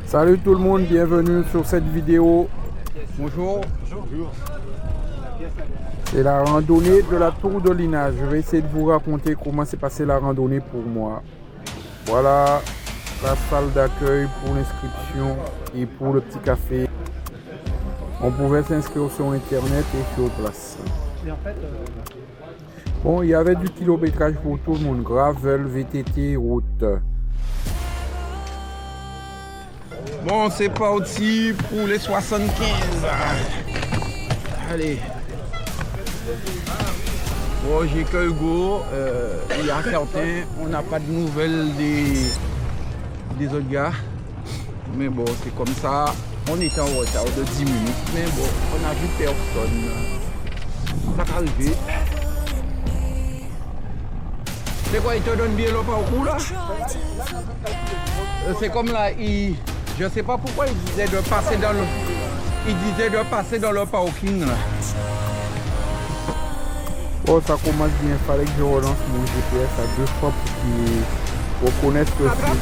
Salut tout le monde, bienvenue sur cette vidéo. Bonjour. C'est la randonnée de la Tour de Lina. Je vais essayer de vous raconter comment s'est passée la randonnée pour moi. Voilà la salle d'accueil pour l'inscription et pour le petit café. On pouvait s'inscrire sur internet et sur place. Bon, il y avait du kilométrage pour tout le monde. Gravel, VTT, route. Bon, c'est parti pour les 75. Allez. Bon, j'ai que Hugo. Il y a certains, on n'a pas de nouvelles des autres gars. Mais bon, c'est comme ça. On était en retard de 10 minutes. Mais bon, on n'a vu personne. Ça va arriver. C'est quoi, il te donne bien le parcours là? C'est comme là, je sais pas pourquoi il disait de passer dans le parking là. Oh, ça commence bien, il fallait que je relance mon GPS à 2 fois pour qu'il reconnaisse que c'est.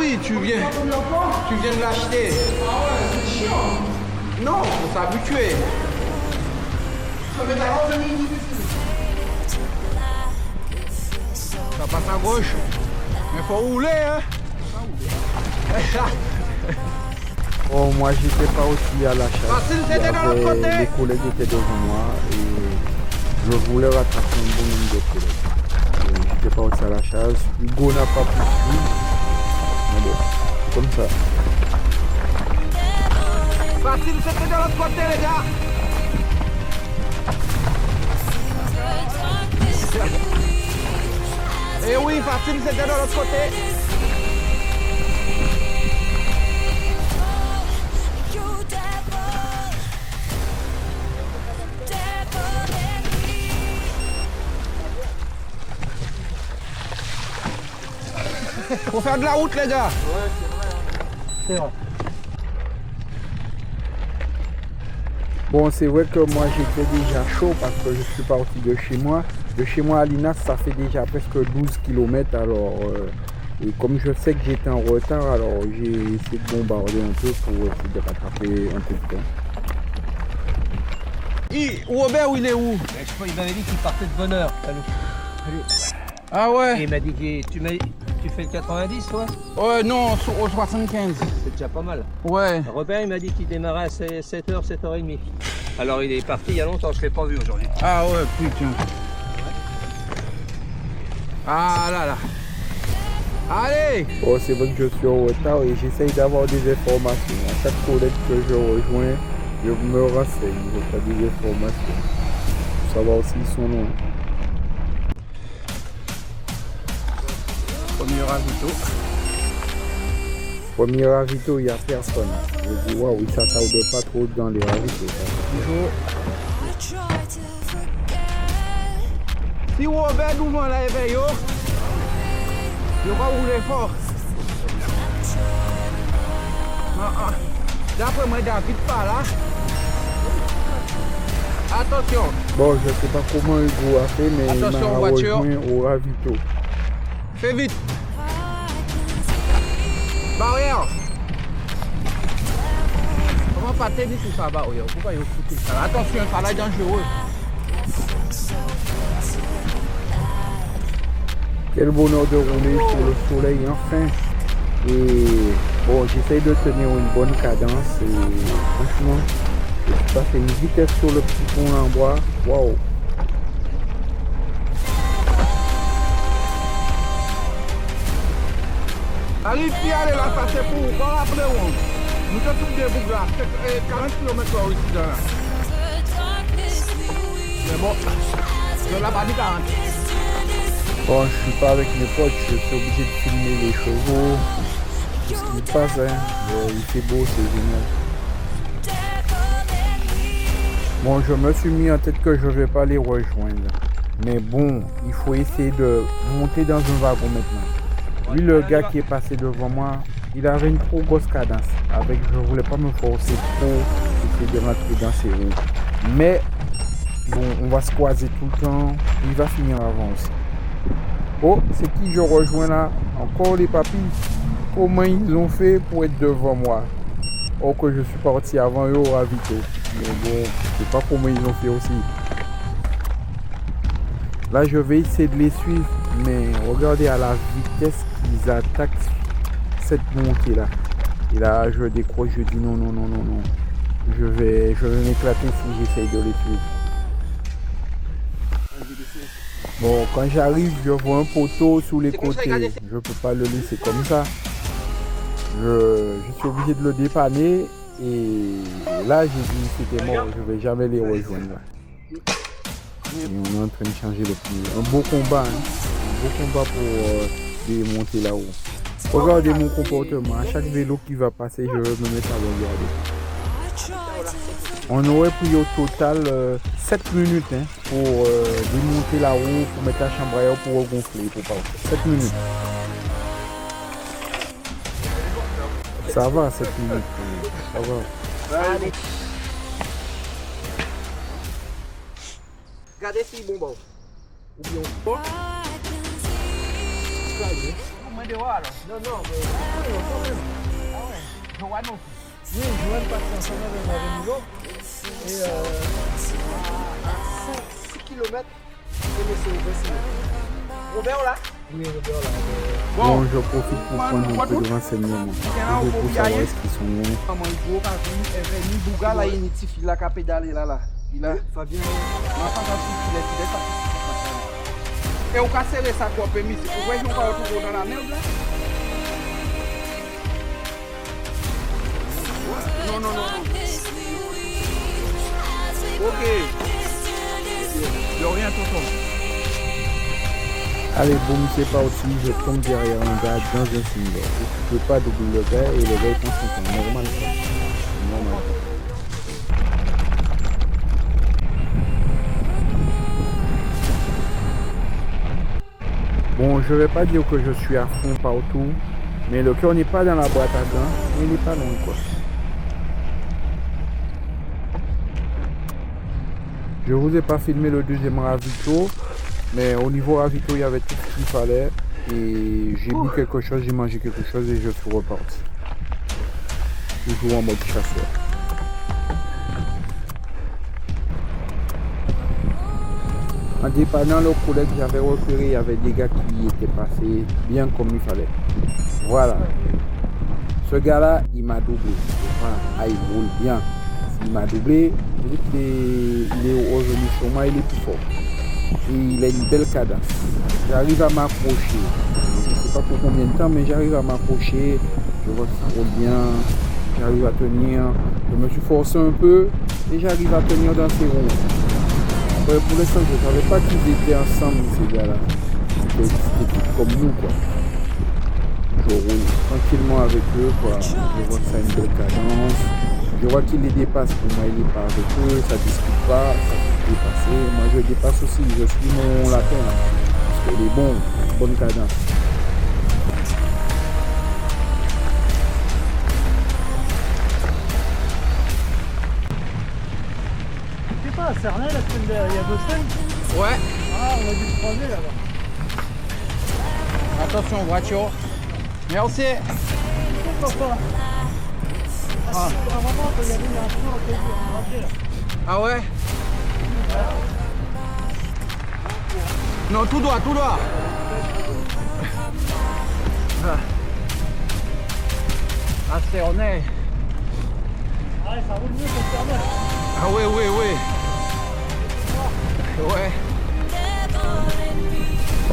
Oui, tu viens de l'acheter. Non, faut s'habituer. Ça passe à gauche. Mais faut rouler, hein. Oh, moi j'étais pas aussi à la chasse. Les collègues étaient devant moi et je voulais rattraper un bon nombre de collègues. J'étais pas aussi à la chasse. Hugo n'a pas pu suivre. Mais bon, comme ça. Facile, c'était de l'autre côté, les gars. Et oui, facile, c'était de l'autre côté. Faut faire de la route, les gars. Ouais, c'est vrai. Bon, c'est vrai que moi j'étais déjà chaud parce que je suis parti de chez moi. De chez moi à Linas, ça fait déjà presque 12 km. Alors, et comme je sais que j'étais en retard, alors j'ai essayé de bombarder un peu pour essayer de rattraper un peu de temps. Robert, il est où? Il m'avait dit qu'il partait de bonne heure. Ah ouais? Et il m'a dit que tu fais le 90, toi? Ouais, non, au 75. C'est déjà pas mal. Ouais. Robert, il m'a dit qu'il démarrait à 7h, 7h30. Alors il est parti il y a longtemps, je ne l'ai pas vu aujourd'hui. Ah ouais, putain. Ah là là. Allez! Oh, c'est vrai que je suis en retard et j'essaye d'avoir des informations. À chaque collègue que je rejoins, je me renseigne. Je fais des informations. Pour savoir s'ils sont loin. Premier ravito. Premier ravito, il n'y a personne. Je dis waouh, il s'attarde pas trop dans les ravitos. Toujours. Si Robert nous vend la éveil, il va rouler fort. D'après moi, David pas là. Attention. Bon, je sais pas comment Hugo a fait, mais attention, il m'a rejoint au ravito. Fais vite. Barrière. Comment pas tenir tout ça, barrière? Pourquoi il faut foutre ça? Attention, ça là est dangereux. Quel bonheur de rouler sur le soleil enfin. Et bon, j'essaye de tenir une bonne cadence et franchement, je suis passé une vitesse sur le petit pont en bois. Waouh. Allez, puis allez là, ça c'est pour vous. Après, nous sommes tous des boucles là. 40 km ici dans là. Mais bon, je l'ai pas dit 40. Bon, je suis pas avec mes potes, je suis obligé de filmer les chevaux. Tout ce qui passe, hein. Il fait beau, c'est génial. Bon, je me suis mis en tête que je vais pas les rejoindre. Mais bon, il faut essayer de monter dans un wagon maintenant. Lui, le gars qui est passé devant moi, il avait une trop grosse cadence. Avec, je ne voulais pas me forcer trop, essayer de rentrer dans ses roues. Mais bon, on va se croiser tout le temps. Il va finir avant aussi. Oh, c'est qui je rejoins là? Encore les papis. Comment ils ont fait pour être devant moi? Oh, que je suis parti avant eux au ravito. Mais bon, je sais pas comment ils ont fait aussi. Là, je vais essayer de les suivre. Mais regardez à la vitesse qu'ils attaquent cette montée là. Et là, je décroche, je dis non. Je vais m'éclater si j'essaye de les suivre. Bon, quand j'arrive, je vois un poteau sous les côtés. Je peux pas le laisser comme ça. Je suis obligé de le dépanner. Et là, j'ai dit c'était mort. Je vais jamais les rejoindre. Là. Et on est en train de changer le pneu. Un beau combat. Hein. Un beau combat pour démonter là-haut. Regardez mon comportement. À chaque vélo qui va passer, je vais me mettre à le regarder. On aurait pris au total 7 minutes hein, pour démonter la roue, pour mettre la chambre à air, pour regonfler, pour partir. 7 minutes. Ça va, 7 minutes. Ça va. Allez. Regardez si bonbon. Ou bien on porte. Non, mais quand même. Ah ouais. Joanne non. Oui, Joanne passe ensemble avec ma vélo. Et à 6 km, c'est Robert là? Oui, Robert là. Bon, je profite pour prendre un peu de renseignements. Je veux pour savoir ce qu'ils sont. Comment il faut, parce qu'il y a Bouga là, il y a une petite fille là qui a pédalé là. Il a Fabien. Ma femme a dit qu'il est parti. Et on a serré ça quoi, permis. Vous voyez, on va retrouver dans la merde là? Non. Ok. De rien, tonton. Allez, bon, c'est parti. Je tombe derrière un gars dans un single. Je ne peux pas doubler le gars et le gars est consentant. Normal quoi. Normal. Bon, je ne vais pas dire que je suis à fond partout, mais le cœur n'est pas dans la boîte à gants, mais il n'est pas loin quoi. Je ne vous ai pas filmé le deuxième ravito, mais au niveau ravito, il y avait tout ce qu'il fallait. Et j'ai bu quelque chose, j'ai mangé quelque chose et je suis reparti. Toujours en mode chasseur. En dépannant le collègue, j'avais repéré, il y avait des gars qui étaient passés bien comme il fallait. Voilà. Ce gars-là, il m'a doublé. Voilà. Ah, il roule bien. Il m'a doublé. Il est revenu sur moi, il est plus fort. Et il a une belle cadence. J'arrive à m'approcher. Je ne sais pas pour combien de temps, mais j'arrive à m'approcher. Je vois que ça roule bien. J'arrive à tenir. Je me suis forcé un peu et j'arrive à tenir dans ces roues. Pour l'instant, je ne savais pas qu'ils étaient ensemble, ces gars-là. C'était comme nous, quoi. Je roule tranquillement avec eux, quoi. Je vois que ça a une belle cadence. Je vois qu'ils les dépassent. Pour moi, il est pas avec eux. Ça ne discute pas. Ça peut dépasser. Moi, je dépasse aussi. Je suis mon lapin, là. Parce qu'il est bon. Bonne cadence. À Cernay la semaine dernière, il y a 2 semaines. Ouais. Ah, on a dû le croiser là-bas. Attention, voiture. Merci. Pourquoi pas? Ah, c'est un moment qu'il y avait un tour qui a là. Ah ouais? Non, tout droit. Ah, c'est honnête. Ah, ça roule mieux que Cernay. Ah ouais. Ouais.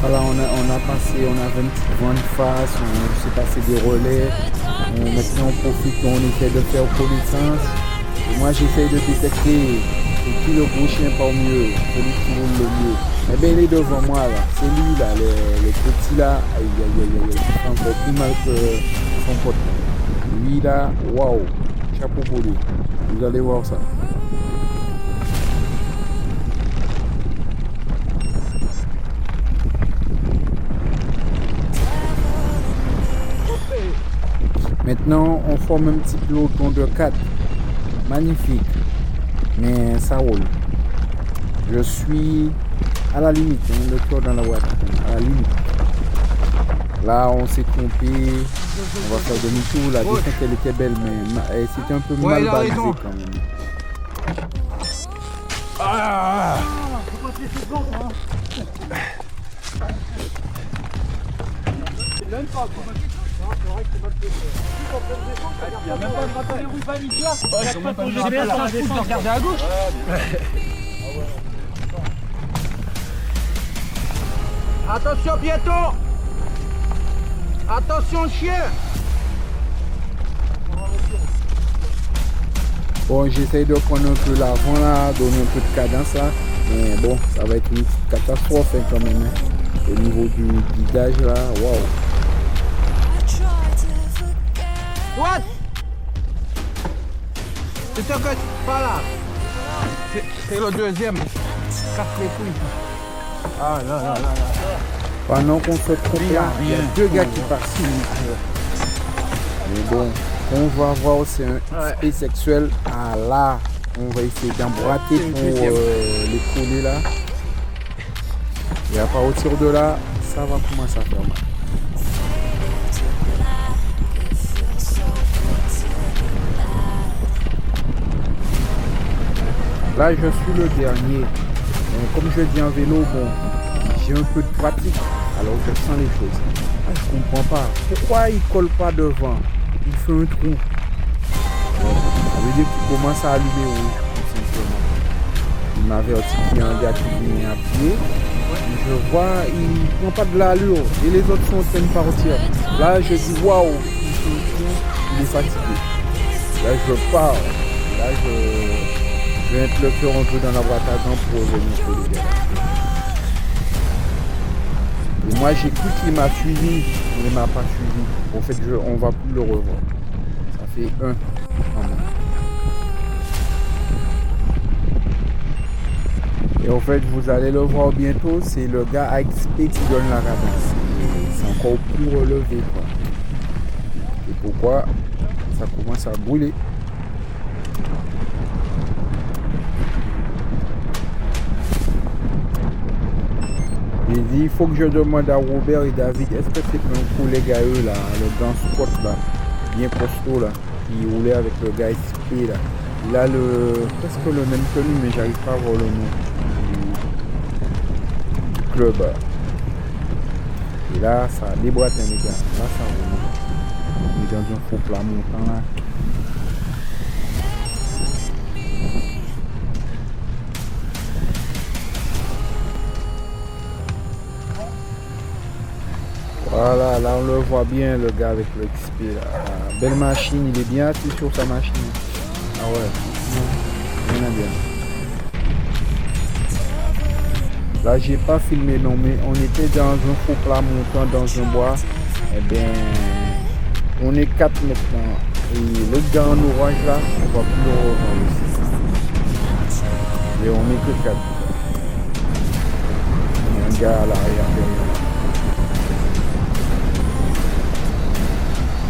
Voilà, on a passé, on avait une petite grande face, on s'est passé des relais. Maintenant on profite, on essaie de faire connaissance. Et moi j'essaie de détecter qui le gros chien parle mieux, celui qui roule le mieux. Eh bien il est devant moi là, c'est lui là, le petit là, aïe, il fait encore plus mal que son pote. Lui là, waouh, chapeau pour lui. Vous allez voir ça. Maintenant, on forme un petit peloton de 4. Magnifique. Mais ça roule. Je suis à la limite, hein, le tour dans la boîte. À la limite. Là, on s'est trompé. On va faire demi-tour. La descente, elle était belle, mais c'était un peu mal balisé quand même. Ah, faut pas te laisser prendre, hein. C'est même pas, quoi. C'est vrai que c'est mal fait. Il n'y a même pas de rappel. Les roues paniques là. Chaque fois que j'ai bien sur la descente, de regarder à gauche. Attention piéton. Attention chien. Bon, j'essaye de prendre un peu l'avant là, donner un peu de cadence là. Mais bon, ça va être une petite catastrophe hein, quand même. Hein. Au niveau du guidage là, waouh. What? C'est ce que pas là. C'est le deuxième. Casse les couilles. Ah là là là là. Pendant qu'on se trompe là, il y a deux gars qui passent. Mais bon, on va voir aussi un aspect sexuel. Ah là, on va essayer d'emboîter pour les coller là. Et à partir de là, ça va commencer à faire mal. Là, je suis le dernier. Comme je dis en vélo, bon, j'ai un peu de pratique. Alors, je sens les choses. Ah, je comprends pas. Pourquoi il colle pas devant? Il fait un trou. Ça veut dire qu'il commence à allumer rouge, tout simplement. Il m'avertit qu'il y a un gars qui vient à pied. Je vois, il prend pas de l'allure. Et les autres sont en train de partir. Là, je dis waouh, il fait un trou, il est fatigué. Là, je pars. Là, je vais mettre le cœur un peu dans la boîte à gants pour revenir sur les gars. Et moi j'écoute, il m'a suivi, mais il m'a pas suivi. En fait, on va plus le revoir. Ça fait un en moins. Et en fait, vous allez le voir bientôt, c'est le gars XP qui donne la cadence. C'est encore plus relevé quoi. Et pourquoi ça commence à brûler. J'ai dit, il faut que je demande à Robert et David, est-ce que c'est un collègue à eux là, le grand spot là, bien costaud là, qui roulait avec le gars XP là. Il a presque le même que lui, mais j'arrive pas à voir le nom du club. Et là, ça déboîte les gars. Là, ça roule. On est dans un faux plat montant là. Voilà, là on le voit bien le gars avec le XP là. Belle machine, il est bien assis sur sa machine. Ah ouais, bien bien. Là j'ai pas filmé non mais on était dans un faux plat montant dans un bois. Eh bien on est 4 maintenant. Et le gars en orange là, on va plus le revoir aussi. Et on est que 4. Il y a un gars à l'arrière derrière.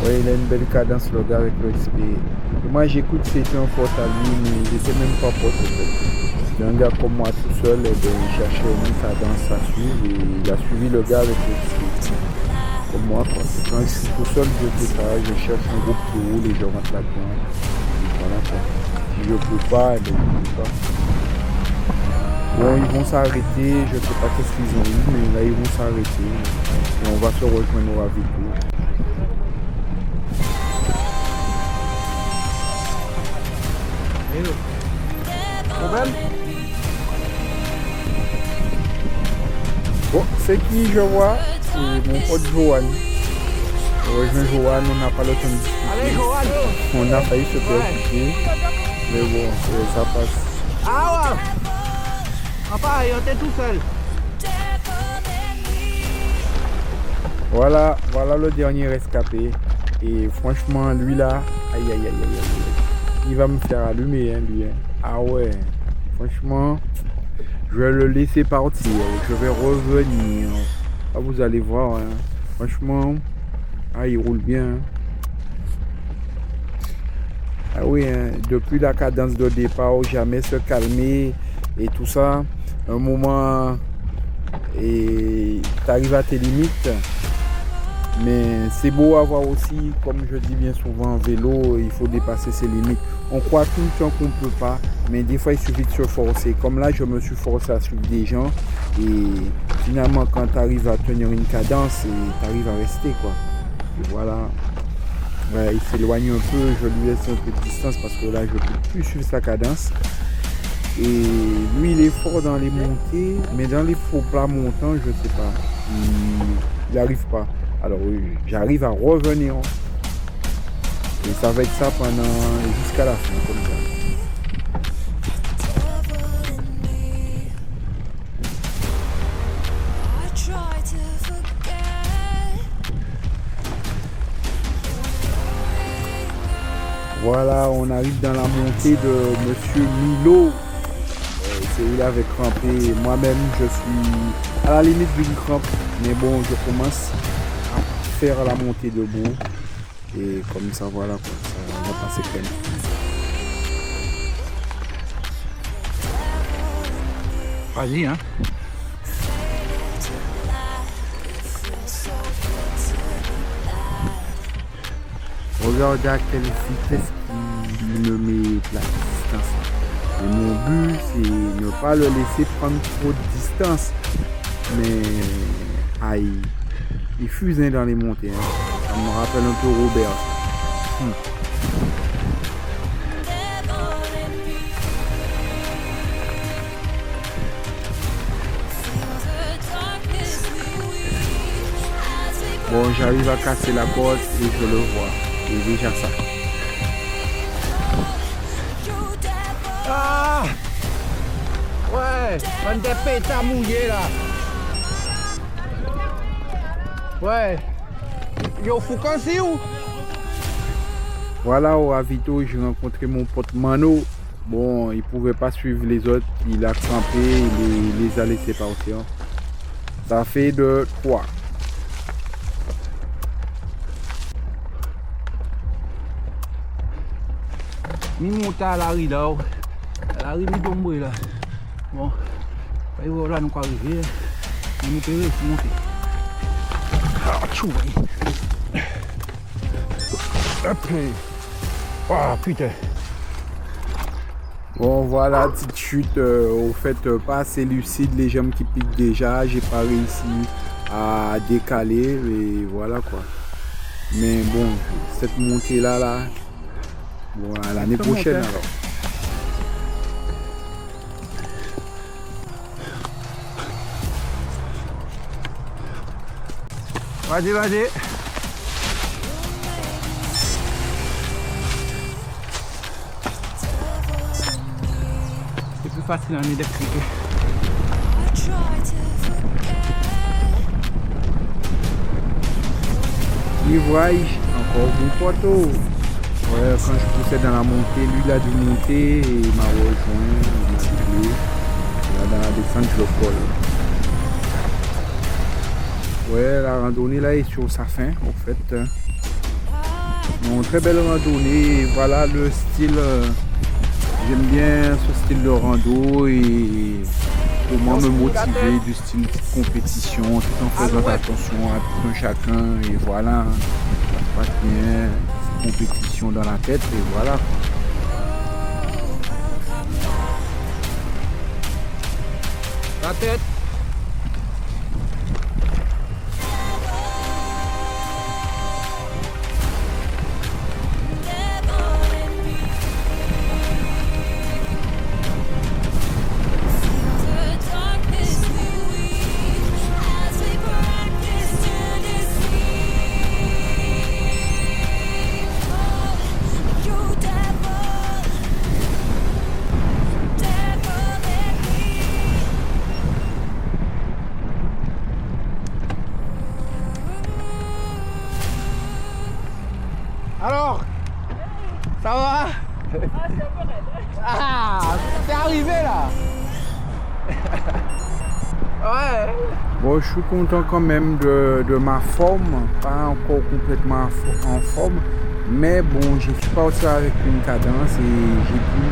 Oui, il a une belle cadence le gars avec le XP. Et moi j'écoute, c'était un pote à lui, mais j'étais même pas pote en fait. C'était un gars comme moi tout seul, et bien, il cherchait une cadence à suivre et il a suivi le gars avec le XP. Comme moi quoi. Quand je suis tout seul, je fais ça, je cherche un groupe qui roule et je rentre là-dedans. Voilà quoi. Si je peux pas, eh bien, je peux pas. Bon, ils vont s'arrêter, je sais pas qu'est-ce qu'ils ont eu, mais là ils vont s'arrêter. Et on va se rejoindre avec eux. Bon, c'est qui je vois? C'est mon pote Johan. On rejoint Johan, on n'a pas le temps de discuter. Allez Johan. On a failli se percuter. Mais bon, ça passe. Ah ouais. Papa, on était tout seul. Voilà le dernier rescapé. Et franchement, lui là, aïe aïe aïe aïe aïe. Il va me faire allumer, hein, lui. Hein. Ah ouais, franchement, je vais le laisser partir. Je vais revenir. Ah, vous allez voir. Hein. Franchement, ah, il roule bien. Hein. Ah oui, hein, depuis la cadence de départ, jamais se calmer et tout ça. Un moment, et tu arrives à tes limites. Mais c'est beau à voir aussi, comme je dis bien souvent en vélo, il faut dépasser ses limites. On croit tout le temps qu'on ne peut pas, mais des fois il suffit de se forcer. Comme là, je me suis forcé à suivre des gens et finalement quand tu arrives à tenir une cadence, tu arrives à rester quoi. Et voilà. Ouais, il s'éloigne un peu, je lui laisse un peu de distance parce que là je ne peux plus suivre sa cadence. Et lui il est fort dans les montées, mais dans les faux plats montants, je ne sais pas. Il n'arrive pas. Alors j'arrive à revenir. Et ça va être ça jusqu'à la fin comme ça. Voilà, on arrive dans la montée de Monsieur Milo. C'est où il avait crampé. Moi-même, je suis à la limite d'une crampe. Mais bon, je commence à faire la montée debout. Et comme ça, voilà, quoi, ça va passer quand même. Vas-y, hein. Regardez à quelle vitesse il me met la distance. Et mon but, c'est ne pas le laisser prendre trop de distance. Mais aïe, il fuse dans les montées. Hein. Ça me rappelle un peu Robert. Bon, j'arrive à casser la corde et je le vois. C'est déjà ça. Ah! Ouais, on des pétards mouillés là. Ouais. Yo, faut qu'on s'y où? Voilà, au Avito, j'ai rencontré mon pote Mano. Bon, il pouvait pas suivre les autres. Il a crampé, il les a laissés partir. Ça fait de 3. Mi monte à l'arrivée là. À l'arrivée de moi là. Bon. Et voilà, nous allons arriver. Nous pouvons monter. Ah, tchou. Ah, putain. Bon, voilà, petite chute. Au fait, pas assez lucide, les jambes qui piquent déjà. J'ai pas réussi à décaler. Et voilà quoi. Mais bon, cette montée là. Bon, à l'année prochaine alors. Vas-y, vas-y. C'est plus facile en d'expliquer. Livrage, encore bon poteau. Ouais, quand je poussais dans la montée, lui il a dû monter et il m'a rejoint, il m'a suivi. Là dans la descente je le colle. Ouais, la randonnée là est sur sa fin en fait. Bon, très belle randonnée, voilà le style, j'aime bien ce style de rando et comment me motiver du style compétition tout en faisant attention à tout un chacun et voilà, ça se passe bien. Compétition dans la tête et voilà. La tête. Alors, ça va? Ah, t'es arrivé là. Ouais. Bon, je suis content quand même de ma forme, pas encore complètement en forme, Mais bon, je suis parti avec une cadence et j'ai pu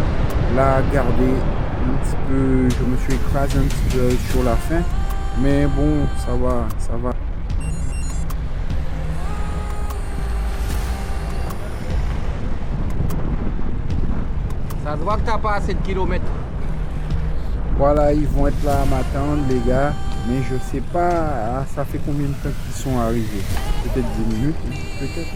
la garder un petit peu. Je me suis écrasé un petit peu sur la fin. Mais bon, ça va, ça va. Ça se voit que t'as pas assez de kilomètres. Voilà, ils vont être là à m'attendre, les gars. Mais je sais pas, ça fait combien de temps qu'ils sont arrivés. Peut-être 10 minutes, peut-être.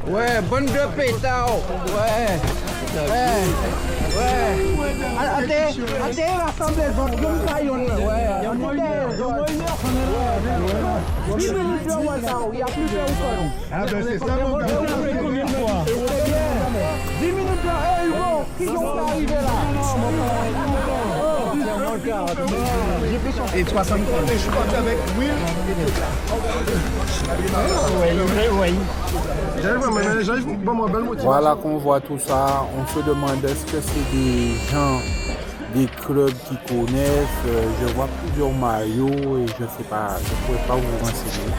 Ouais, bonne de pétard. Ouais. Attends, l'assemblée, comme ça, ouais. Il y a moins une heure qu'on est là. 10 minutes de retard, il y a plus de retard. Ah ben c'est ça mon gars. Combien de fois 10 minutes de retard, qui sont arrivés là? Et 60 fois. Je suis parti avec Will et Voilà qu'on voit tout ça. On se demande est-ce que c'est des gens, des clubs qui connaissent. Je vois plusieurs maillots et je sais pas, je ne pourrais pas vous renseigner.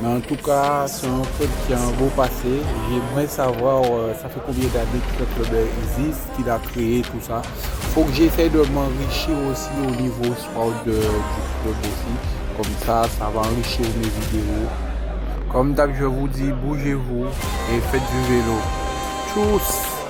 Mais en tout cas, c'est un club qui a un beau passé. J'aimerais savoir, ça fait combien d'années que ce club existe, qu'il a créé, tout ça. Faut que j'essaie de m'enrichir aussi au niveau sport du club aussi. Comme ça va enrichir mes vidéos. Comme d'hab, je vous dis, bougez-vous et faites du vélo. Tchuss!